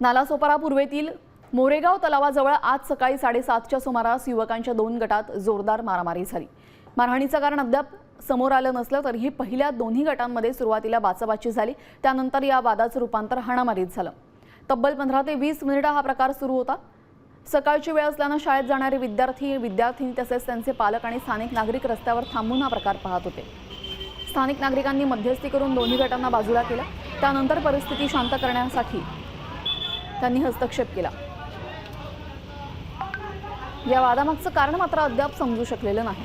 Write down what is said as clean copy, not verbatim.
नालासोपारा पूर्वेतील मोरेगाव तलावाजवळ आज सकाळी 7:30च्या सुमारास युवकांच्या 2 गटात जोरदार मारामारी झाली। मारहाणीचं कारण अद्याप समोर आलं नसलं तरीही पहिल्या दोन्ही गटांमध्ये सुरुवातीला बाचाबाची झाली। त्यानंतर या वादाचं रूपांतर हाणामारीत झालं। तब्बल 15 ते 20 मिनिटं हा प्रकार सुरू होता। सकाळची वेळ असल्याने शाळेत जाणारे विद्यार्थी तसेच त्यांचे पालक आणि स्थानिक नागरिक रस्त्यावर थांबून हा प्रकार पाहत होते। स्थानिक नागरिकांनी मध्यस्थी करून दोन्ही गटांना बाजूला केलं। त्यानंतर परिस्थिती शांत करण्यासाठी त्यांनी हस्तक्षेप केला। या वादामागचं कारण मात्र अद्याप समजू शकलेलं नाही।